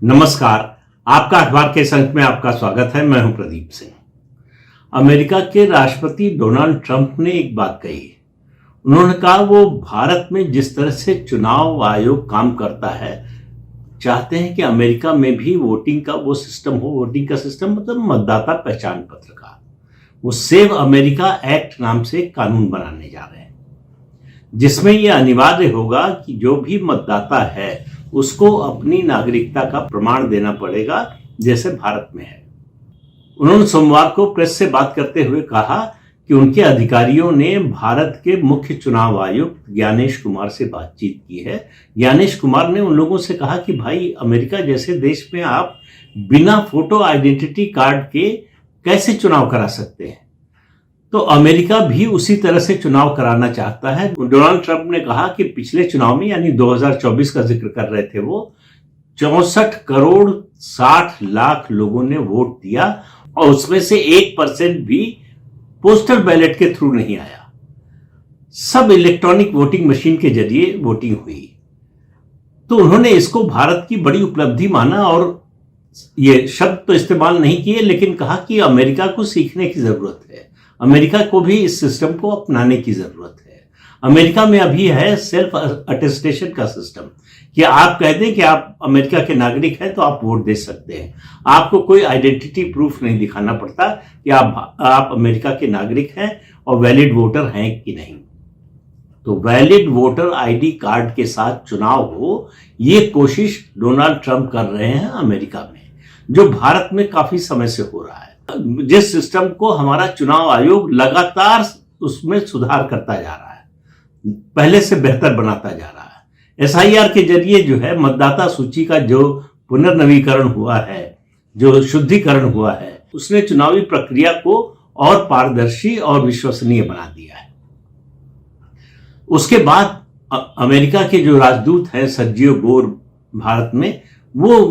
नमस्कार। आपका अखबार के संक में आपका स्वागत है। मैं हूं प्रदीप सिंह। अमेरिका के राष्ट्रपति डोनाल्ड ट्रंप ने एक बात कही। उन्होंने कहा वो भारत में जिस तरह से चुनाव आयोग काम करता है, चाहते हैं कि अमेरिका में भी वोटिंग का वो सिस्टम हो। वोटिंग का सिस्टम मतलब मतदाता पहचान पत्र का। वो सेव अमेरिका एक्ट नाम से कानून बनाने जा रहे हैं, जिसमें यह अनिवार्य होगा कि जो भी मतदाता है उसको अपनी नागरिकता का प्रमाण देना पड़ेगा, जैसे भारत में है। उन्होंने सोमवार को प्रेस से बात करते हुए कहा कि उनके अधिकारियों ने भारत के मुख्य चुनाव आयुक्त ज्ञानेश कुमार से बातचीत की है। ज्ञानेश कुमार ने उन लोगों से कहा कि भाई, अमेरिका जैसे देश में आप बिना फोटो आइडेंटिटी कार्ड के कैसे चुनाव करा सकते हैं? तो अमेरिका भी उसी तरह से चुनाव कराना चाहता है। डोनाल्ड ट्रंप ने कहा कि पिछले चुनाव में, यानी 2024 का जिक्र कर रहे थे वो, 64 करोड़ 60 लाख लोगों ने वोट दिया और उसमें से 1% भी पोस्टल बैलेट के थ्रू नहीं आया। सब इलेक्ट्रॉनिक वोटिंग मशीन के जरिए वोटिंग हुई। तो उन्होंने इसको भारत की बड़ी उपलब्धि माना और ये शब्द तो इस्तेमाल नहीं किए, लेकिन कहा कि अमेरिका को सीखने की जरूरत है। अमेरिका को भी इस सिस्टम को अपनाने की जरूरत है। अमेरिका में अभी है सेल्फ अटेस्टेशन का सिस्टम कि आप कहते हैं कि आप अमेरिका के नागरिक हैं तो आप वोट दे सकते हैं। आपको कोई आइडेंटिटी प्रूफ नहीं दिखाना पड़ता कि आप अमेरिका के नागरिक हैं और वैलिड वोटर हैं कि नहीं। तो वैलिड वोटर आईडी कार्ड के साथ चुनाव हो, ये कोशिश डोनाल्ड ट्रंप कर रहे हैं अमेरिका में, जो भारत में काफी समय से हो रहा है। जिस सिस्टम को हमारा चुनाव आयोग लगातार उसमें सुधार करता जा रहा है, पहले से बेहतर बनाता जा रहा है। एसआईआर के जरिए जो है मतदाता सूची का जो पुनर्नवीकरण हुआ है, जो शुद्धिकरण हुआ है, उसने चुनावी प्रक्रिया को और पारदर्शी और विश्वसनीय बना दिया है। उसके बाद अमेरिका के जो राजदूत हैं सर्जियो गोर भारत में, वो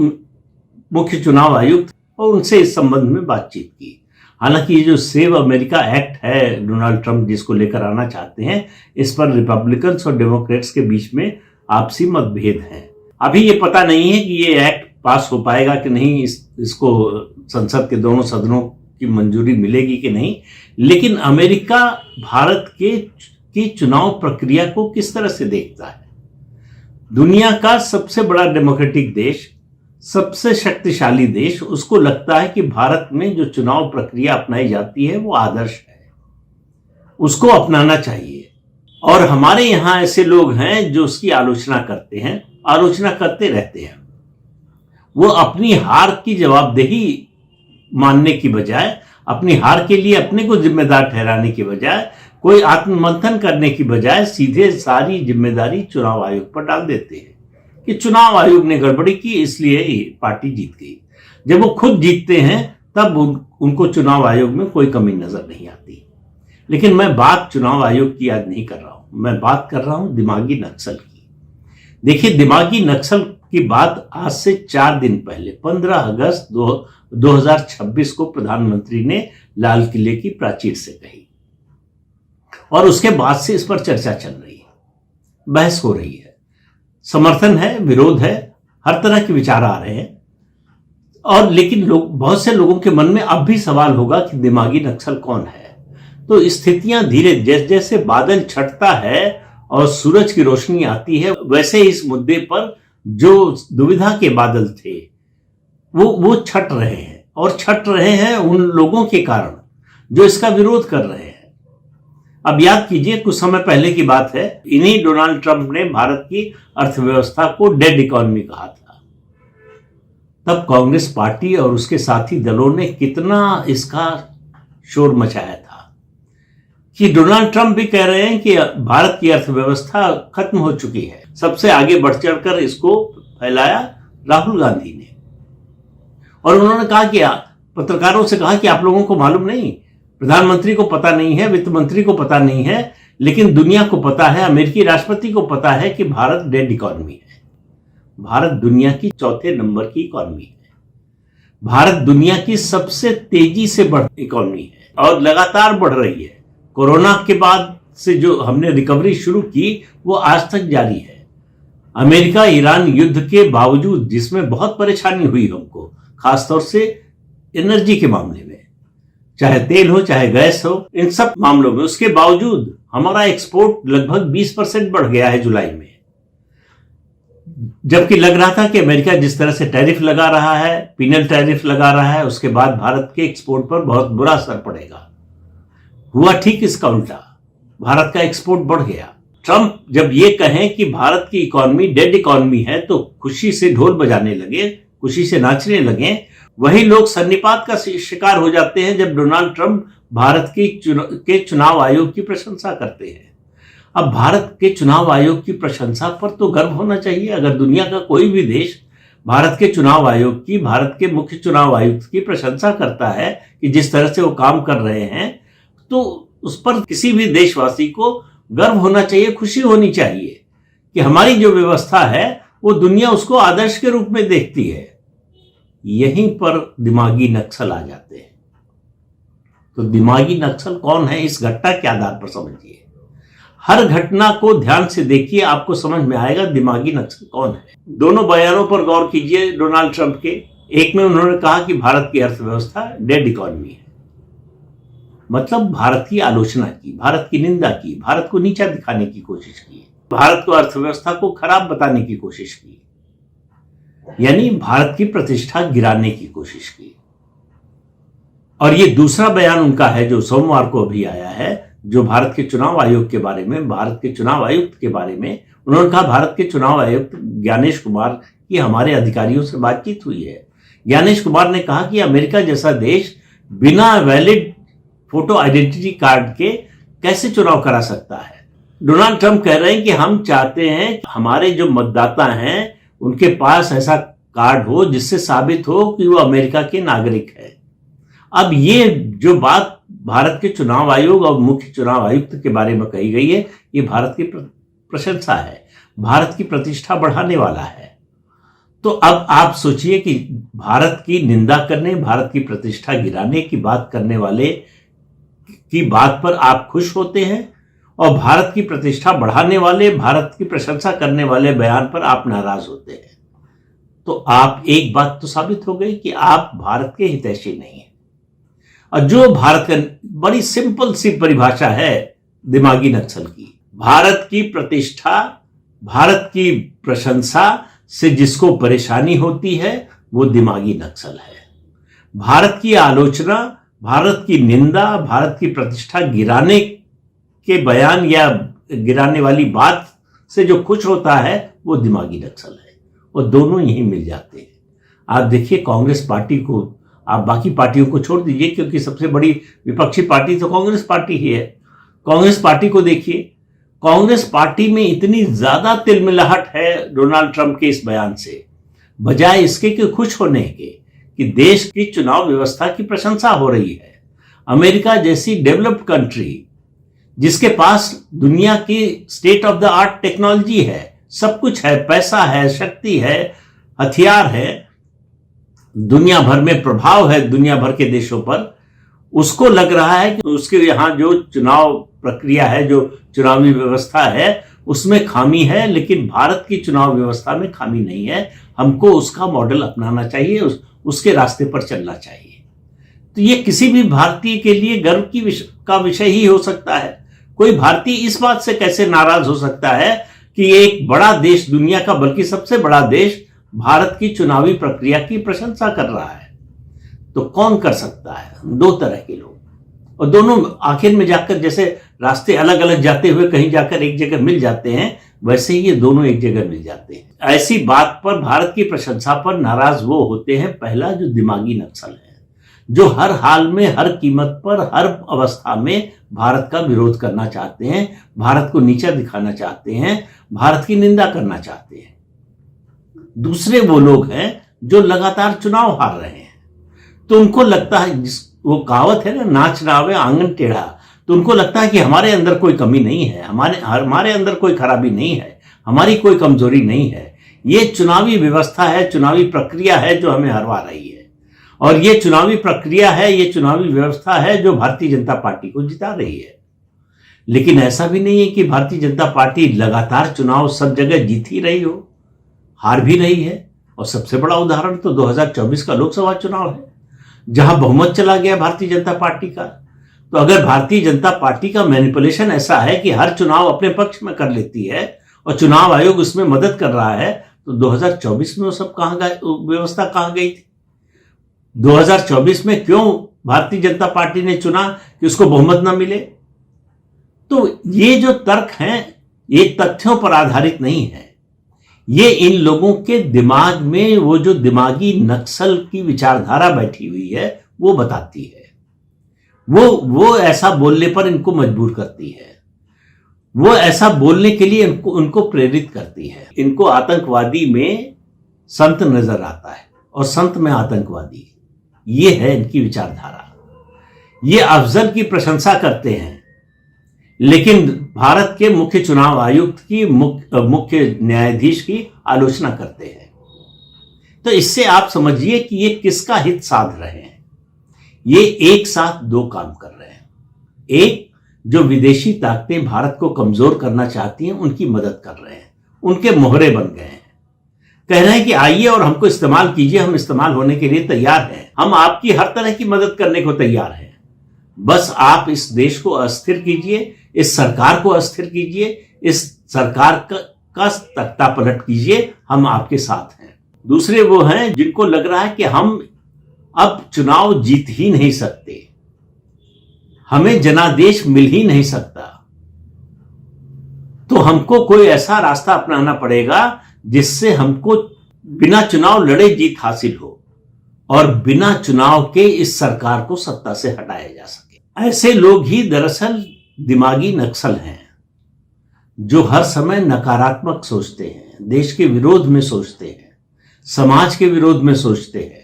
मुख्य चुनाव आयुक्त, और उनसे इस संबंध में बातचीत की। हालांकि ये जो सेव अमेरिका एक्ट है डोनाल्ड ट्रंप जिसको लेकर आना चाहते हैं, इस पर रिपब्लिकन्स और डेमोक्रेट्स के बीच में आपसी मतभेद हैं। अभी ये पता नहीं है कि ये एक्ट पास हो पाएगा कि नहीं, इसको संसद के दोनों सदनों की मंजूरी मिलेगी कि नहीं। लेकिन अमेरिका भारत की चुनाव प्रक्रिया को किस तरह से देखता है? दुनिया का सबसे बड़ा डेमोक्रेटिक देश, सबसे शक्तिशाली देश, उसको लगता है कि भारत में जो चुनाव प्रक्रिया अपनाई जाती है वो आदर्श है, उसको अपनाना चाहिए। और हमारे यहां ऐसे लोग हैं जो उसकी आलोचना करते हैं, आलोचना करते रहते हैं। वो अपनी हार की जवाबदेही मानने की बजाय, अपनी हार के लिए अपने को जिम्मेदार ठहराने की बजाय, कोई आत्ममंथन करने की बजाय सीधे सारी जिम्मेदारी चुनाव आयोग पर डाल देते हैं कि चुनाव आयोग ने गड़बड़ी की इसलिए पार्टी जीत गई। जब वो खुद जीतते हैं तब उनको चुनाव आयोग में कोई कमी नजर नहीं आती। लेकिन मैं बात चुनाव आयोग की आज नहीं कर रहा हूं, मैं बात कर रहा हूं दिमागी नक्सल की। देखिए, दिमागी नक्सल की बात आज से 4 दिन पहले 15 अगस्त 2026 को प्रधानमंत्री ने लाल किले की प्राचीर से कही और उसके बाद से इस पर चर्चा चल रही है, बहस हो रही है, समर्थन है, विरोध है, हर तरह के विचार आ रहे हैं। और लेकिन बहुत से लोगों के मन में अब भी सवाल होगा कि दिमागी नक्सल कौन है। तो स्थितियां धीरे, जैसे जैसे बादल छटता है और सूरज की रोशनी आती है, वैसे इस मुद्दे पर जो दुविधा के बादल थे वो छट रहे हैं, और छट रहे हैं उन लोगों के कारण जो इसका विरोध कर रहे हैं। अब याद कीजिए, कुछ समय पहले की बात है, इन्हीं डोनाल्ड ट्रंप ने भारत की अर्थव्यवस्था को डेड इकोनॉमी कहा था। तब कांग्रेस पार्टी और उसके साथी दलों ने कितना इसका शोर मचाया था कि डोनाल्ड ट्रंप भी कह रहे हैं कि भारत की अर्थव्यवस्था खत्म हो चुकी है। सबसे आगे बढ़ चढ़कर इसको फैलाया राहुल गांधी ने, और उन्होंने कहा कि पत्रकारों से कहा कि आप लोगों को मालूम नहीं, प्रधानमंत्री को पता नहीं है, वित्त मंत्री को पता नहीं है, लेकिन दुनिया को पता है, अमेरिकी राष्ट्रपति को पता है कि भारत डेड इकोनॉमी है। भारत दुनिया की 4थे नंबर की इकोनॉमी है। भारत दुनिया की सबसे तेजी से बढ़ती इकोनॉमी है और लगातार बढ़ रही है। कोरोना के बाद से जो हमने रिकवरी शुरू की वो आज तक जारी है। अमेरिका ईरान युद्ध के बावजूद, जिसमें बहुत परेशानी हुई हमको, खासतौर से एनर्जी के मामले में, चाहे तेल हो चाहे गैस हो, इन सब मामलों में, उसके बावजूद हमारा एक्सपोर्ट लगभग 20% बढ़ गया है जुलाई में। जबकि लग रहा था कि अमेरिका जिस तरह से टैरिफ लगा रहा है, पिनल टैरिफ लगा रहा है, उसके बाद भारत के एक्सपोर्ट पर बहुत बुरा असर पड़ेगा। हुआ ठीक इसका उल्टा, भारत का एक्सपोर्ट बढ़ गया। ट्रंप जब ये कहें कि भारत की इकोनॉमी डेड इकोनॉमी है तो खुशी से ढोल बजाने लगे, खुशी से नाचने लगे। वही लोग सन्निपात का शिकार हो जाते हैं जब डोनाल्ड ट्रंप भारत के चुनाव आयोग की प्रशंसा करते हैं। अब भारत के चुनाव आयोग की प्रशंसा पर तो गर्व होना चाहिए। अगर दुनिया का कोई भी देश भारत के चुनाव आयोग की, भारत के मुख्य चुनाव आयुक्त की प्रशंसा करता है कि जिस तरह से वो काम कर रहे हैं, तो उस पर किसी भी देशवासी को गर्व होना चाहिए, खुशी होनी चाहिए कि हमारी जो व्यवस्था है वो दुनिया उसको आदर्श के रूप में देखती है। यहीं पर दिमागी नक्सल आ जाते हैं। तो दिमागी नक्सल कौन है, इस घटना के आधार पर समझिए। हर घटना को ध्यान से देखिए, आपको समझ में आएगा दिमागी नक्सल कौन है। दोनों बयानों पर गौर कीजिए डोनाल्ड ट्रंप के। एक में उन्होंने कहा कि भारत की अर्थव्यवस्था डेड इकोनॉमी है, मतलब भारत की आलोचना की, भारत की निंदा की, भारत को नीचा दिखाने की कोशिश की, भारत को अर्थव्यवस्था को खराब बताने की कोशिश की, यानी भारत की प्रतिष्ठा गिराने की कोशिश की। और ये दूसरा बयान उनका है जो सोमवार को अभी आया है, जो भारत के चुनाव आयोग के बारे में, भारत के चुनाव आयुक्त के बारे में उन्होंने कहा। भारत के चुनाव आयुक्त ज्ञानेश कुमार की हमारे अधिकारियों से बातचीत हुई है। ज्ञानेश कुमार ने कहा कि अमेरिका जैसा देश बिना वैलिड फोटो आइडेंटिटी कार्ड के कैसे चुनाव करा सकता है। डोनाल्ड ट्रंप कह रहे हैं कि हम चाहते हैं हमारे जो मतदाता हैं उनके पास ऐसा कार्ड हो जिससे साबित हो कि वो अमेरिका के नागरिक है। अब ये जो बात भारत के चुनाव आयोग और मुख्य चुनाव आयुक्त के बारे में कही गई है, ये भारत की प्रशंसा है, भारत की प्रतिष्ठा बढ़ाने वाला है। तो अब आप सोचिए कि भारत की निंदा करने, भारत की प्रतिष्ठा गिराने की बात करने वाले की बात पर आप खुश होते हैं, और भारत की प्रतिष्ठा बढ़ाने वाले, भारत की प्रशंसा करने वाले बयान पर आप नाराज होते हैं। तो आप एक बात तो साबित हो गई कि आप भारत के हितैषी नहीं हैं। और जो भारत का, बड़ी सिंपल सी परिभाषा है दिमागी नक्सल की, भारत की प्रतिष्ठा, भारत की प्रशंसा से जिसको परेशानी होती है वो दिमागी नक्सल है। भारत की आलोचना, भारत की निंदा, भारत की प्रतिष्ठा गिराने के बयान या गिराने वाली बात से जो खुश होता है वो दिमागी नक्सल है। और दोनों यहीं मिल जाते हैं। आप देखिए कांग्रेस पार्टी को, आप बाकी पार्टियों को छोड़ दीजिए क्योंकि सबसे बड़ी विपक्षी पार्टी तो कांग्रेस पार्टी ही है। कांग्रेस पार्टी को देखिए, कांग्रेस पार्टी में इतनी ज्यादा तिलमिलाहट है डोनाल्ड ट्रंप के इस बयान से, बजाय इसके कि खुश होने के कि देश की चुनाव व्यवस्था की प्रशंसा हो रही है। अमेरिका जैसी डेवलप्ड कंट्री जिसके पास दुनिया की state of the art technology है, सब कुछ है, पैसा है, शक्ति है, हथियार है, दुनिया भर में प्रभाव है दुनिया भर के देशों पर, उसको लग रहा है कि उसके यहाँ जो चुनाव प्रक्रिया है, जो चुनावी व्यवस्था है, उसमें खामी है। लेकिन भारत की चुनाव व्यवस्था में खामी नहीं है, हमको उसका मॉडल अपनाना चाहिए, उसके रास्ते पर चलना चाहिए। तो ये किसी भी भारतीय के लिए गर्व का विषय ही हो सकता है। कोई भारतीय इस बात से कैसे नाराज हो सकता है कि एक बड़ा देश, दुनिया का बल्कि सबसे बड़ा देश, भारत की चुनावी प्रक्रिया की प्रशंसा कर रहा है। तो कौन कर सकता है? दो तरह के लोग, और दोनों आखिर में जाकर, जैसे रास्ते अलग अलग जाते हुए कहीं जाकर एक जगह मिल जाते हैं, वैसे ही ये दोनों एक जगह मिल जाते हैं। ऐसी बात पर, भारत की प्रशंसा पर नाराज वो होते हैं, पहला जो दिमागी नक्सल है, जो हर हाल में, हर कीमत पर, हर अवस्था में भारत का विरोध करना चाहते हैं, भारत को नीचा दिखाना चाहते हैं, भारत की निंदा करना चाहते हैं। दूसरे वो लोग हैं जो लगातार चुनाव हार रहे हैं, तो उनको लगता है, वो कहावत है ना, नाच ना आवे आंगन टेढ़ा, तो उनको लगता है कि हमारे अंदर कोई कमी नहीं है, हमारे अंदर कोई खराबी नहीं है, हमारी कोई कमजोरी नहीं है। ये चुनावी व्यवस्था है, चुनावी प्रक्रिया है जो हमें हरवा रही है, और ये चुनावी प्रक्रिया है, ये चुनावी व्यवस्था है जो भारतीय जनता पार्टी को जिता रही है। लेकिन ऐसा भी नहीं है कि भारतीय जनता पार्टी लगातार चुनाव सब जगह जीत ही रही हो, हार भी रही है। और सबसे बड़ा उदाहरण तो 2024 का लोकसभा चुनाव है, जहां बहुमत चला गया भारतीय जनता पार्टी का। तो अगर भारतीय जनता पार्टी का मैनिपुलेशन ऐसा है कि हर चुनाव अपने पक्ष में कर लेती है और चुनाव आयोग उसमें मदद कर रहा है, तो 2024 में वो सब व्यवस्था कहां गई थी? 2024 में क्यों भारतीय जनता पार्टी ने चुना कि उसको बहुमत ना मिले? तो ये जो तर्क हैं ये तथ्यों पर आधारित नहीं है, ये इन लोगों के दिमाग में वो जो दिमागी नक्सल की विचारधारा बैठी हुई है वो बताती है। वो ऐसा बोलने पर इनको मजबूर करती है, वो ऐसा बोलने के लिए उनको प्रेरित करती है। इनको आतंकवादी में संत नजर आता है और संत में आतंकवादी, ये है इनकी विचारधारा। ये अफजल की प्रशंसा करते हैं लेकिन भारत के मुख्य चुनाव आयुक्त की मुख्य न्यायाधीश की आलोचना करते हैं। तो इससे आप समझिए कि ये किसका हित साध रहे हैं। ये एक साथ दो काम कर रहे हैं। एक, जो विदेशी ताकतें भारत को कमजोर करना चाहती हैं उनकी मदद कर रहे हैं, उनके मोहरे बन गए हैं। कह रहे हैं कि आइए और हमको इस्तेमाल कीजिए, हम इस्तेमाल होने के लिए तैयार हैं, हम आपकी हर तरह की मदद करने को तैयार हैं, बस आप इस देश को अस्थिर कीजिए, इस सरकार को अस्थिर कीजिए, इस सरकार का तख्ता पलट कीजिए, हम आपके साथ हैं। दूसरे वो हैं जिनको लग रहा है कि हम अब चुनाव जीत ही नहीं सकते, हमें जनादेश मिल ही नहीं सकता, तो हमको कोई ऐसा रास्ता अपनाना पड़ेगा जिससे हमको बिना चुनाव लड़े जीत हासिल हो और बिना चुनाव के इस सरकार को सत्ता से हटाया जा सके। ऐसे लोग ही दरअसल दिमागी नक्सल हैं, जो हर समय नकारात्मक सोचते हैं, देश के विरोध में सोचते हैं, समाज के विरोध में सोचते हैं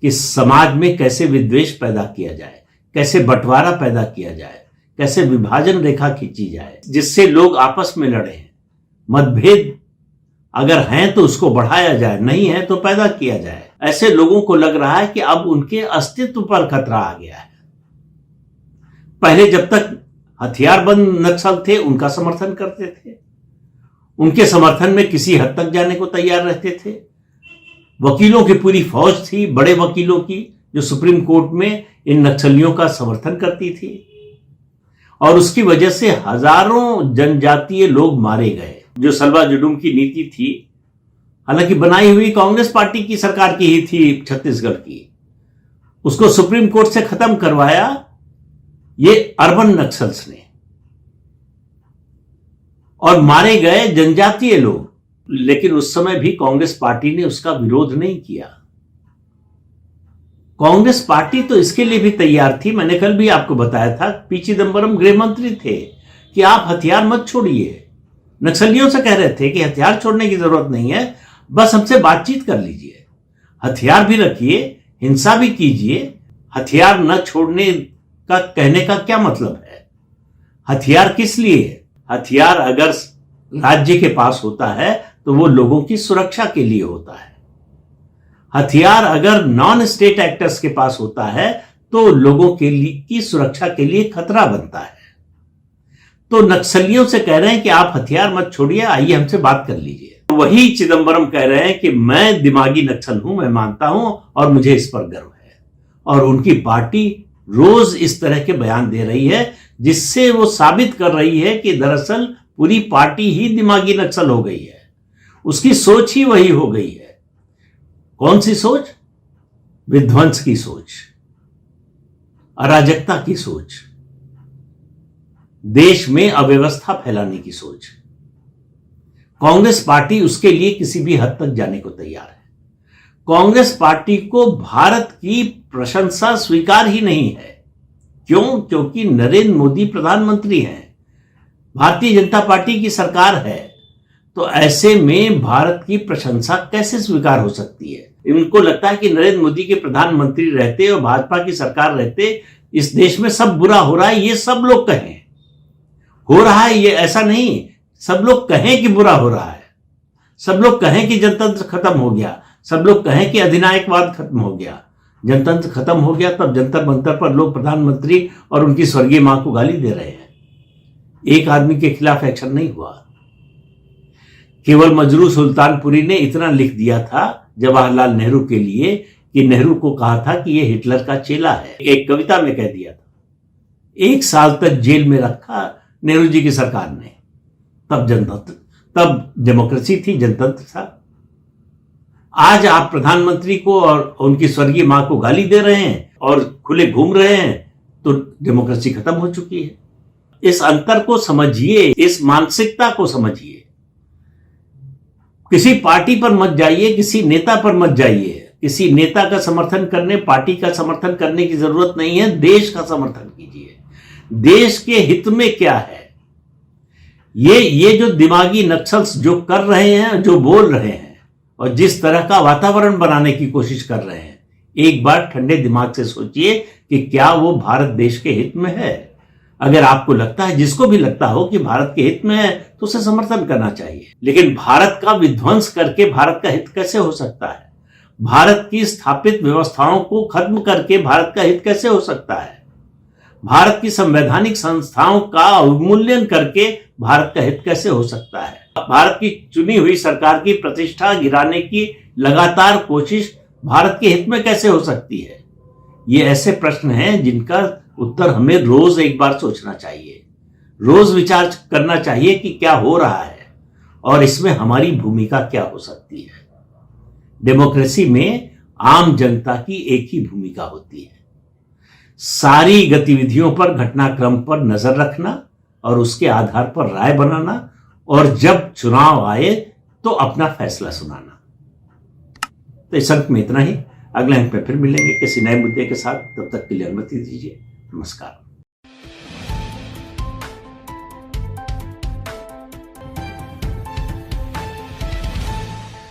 कि समाज में कैसे विद्वेष पैदा किया जाए, कैसे बंटवारा पैदा किया जाए, कैसे विभाजन रेखा खींची जाए जिससे लोग आपस में लड़े। मतभेद अगर हैं तो उसको बढ़ाया जाए, नहीं है तो पैदा किया जाए। ऐसे लोगों को लग रहा है कि अब उनके अस्तित्व पर खतरा आ गया है। पहले जब तक हथियारबंद नक्सल थे उनका समर्थन करते थे, उनके समर्थन में किसी हद तक जाने को तैयार रहते थे। वकीलों की पूरी फौज थी, बड़े वकीलों की, जो सुप्रीम कोर्ट में इन नक्सलियों का समर्थन करती थी और उसकी वजह से हजारों जनजातीय लोग मारे गए। जो सलवा जुडूम की नीति थी, हालांकि बनाई हुई कांग्रेस पार्टी की सरकार की ही थी छत्तीसगढ़ की, उसको सुप्रीम कोर्ट से खत्म करवाया ये अर्बन नक्सल्स ने और मारे गए जनजातीय लोग। लेकिन उस समय भी कांग्रेस पार्टी ने उसका विरोध नहीं किया। कांग्रेस पार्टी तो इसके लिए भी तैयार थी, मैंने कल भी आपको बताया था, पी चिदंबरम गृह मंत्री थे, कि आप हथियार मत छोड़िए। नक्सलियों से कह रहे थे कि हथियार छोड़ने की जरूरत नहीं है, बस हमसे बातचीत कर लीजिए, हथियार भी रखिए, हिंसा भी कीजिए। हथियार न छोड़ने का कहने का क्या मतलब है? हथियार किस लिए है? हथियार अगर राज्य के पास होता है तो वो लोगों की सुरक्षा के लिए होता है। हथियार अगर नॉन स्टेट एक्टर्स के पास होता है तो लोगों के लिए की सुरक्षा के लिए खतरा बनता है। तो नक्सलियों से कह रहे हैं कि आप हथियार मत छोड़िए, आइए हमसे बात कर लीजिए। वही चिदंबरम कह रहे हैं कि मैं दिमागी नक्सल हूं, मैं मानता हूं और मुझे इस पर गर्व है। और उनकी पार्टी रोज इस तरह के बयान दे रही है जिससे वो साबित कर रही है कि दरअसल पूरी पार्टी ही दिमागी नक्सल हो गई है, उसकी सोच ही वही हो गई है। कौन सी सोच? विध्वंस की सोच, अराजकता की सोच, देश में अव्यवस्था फैलाने की सोच। कांग्रेस पार्टी उसके लिए किसी भी हद तक जाने को तैयार है। कांग्रेस पार्टी को भारत की प्रशंसा स्वीकार ही नहीं है। क्यों? क्योंकि नरेंद्र मोदी प्रधानमंत्री हैं, भारतीय जनता पार्टी की सरकार है, तो ऐसे में भारत की प्रशंसा कैसे स्वीकार हो सकती है? इनको लगता है कि नरेंद्र मोदी के प्रधानमंत्री रहते और भाजपा की सरकार रहते इस देश में सब बुरा हो रहा है, ये सब लोग कहें। हो रहा है ये ऐसा नहीं, सब लोग कहें कि बुरा हो रहा है, सब लोग कहें कि जनतंत्र खत्म हो गया, सब लोग कहें कि अधिनायकवाद खत्म हो गया। जनतंत्र खत्म हो गया तब जंतर मंतर पर लोग प्रधानमंत्री और उनकी स्वर्गीय मां को गाली दे रहे हैं। एक आदमी के खिलाफ एक्शन नहीं हुआ। केवल मजरू सुल्तानपुरी ने इतना लिख दिया था जवाहरलाल नेहरू के लिए कि नेहरू को कहा था कि यह हिटलर का चेला है, एक कविता में कह दिया था। 1 साल तक जेल में रखा नेहरू जी की सरकार ने। तब डेमोक्रेसी थी, जनतंत्र था। आज आप प्रधानमंत्री को और उनकी स्वर्गीय मां को गाली दे रहे हैं और खुले घूम रहे हैं, तो डेमोक्रेसी खत्म हो चुकी है। इस अंतर को समझिए, इस मानसिकता को समझिए। किसी पार्टी पर मत जाइए, किसी नेता पर मत जाइए। किसी नेता का समर्थन करने, पार्टी का समर्थन करने की जरूरत नहीं है। देश का समर्थन कीजिए। देश के हित में क्या है, ये जो दिमागी नक्सल्स जो कर रहे हैं, जो बोल रहे हैं और जिस तरह का वातावरण बनाने की कोशिश कर रहे हैं, एक बार ठंडे दिमाग से सोचिए कि क्या वो भारत देश के हित में है। अगर आपको लगता है, जिसको भी लगता हो कि भारत के हित में है, तो उसे समर्थन करना चाहिए। लेकिन भारत का विध्वंस करके भारत का हित कैसे हो सकता है? भारत की स्थापित व्यवस्थाओं को खत्म करके भारत का हित कैसे हो सकता है? भारत की संवैधानिक संस्थाओं का अवमूल्यन करके भारत का हित कैसे हो सकता है? भारत की चुनी हुई सरकार की प्रतिष्ठा गिराने की लगातार कोशिश भारत के हित में कैसे हो सकती है? ये ऐसे प्रश्न हैं जिनका उत्तर हमें रोज एक बार सोचना चाहिए, रोज विचार करना चाहिए कि क्या हो रहा है और इसमें हमारी भूमिका क्या हो सकती है। डेमोक्रेसी में आम जनता की एक ही भूमिका होती है, सारी गतिविधियों पर, घटनाक्रम पर नजर रखना और उसके आधार पर राय बनाना, और जब चुनाव आए तो अपना फैसला सुनाना। तो इस अंक में इतना ही। अगले अंक में फिर मिलेंगे किसी नए मुद्दे के साथ। तब तक के लिए अनुमति दीजिए। नमस्कार।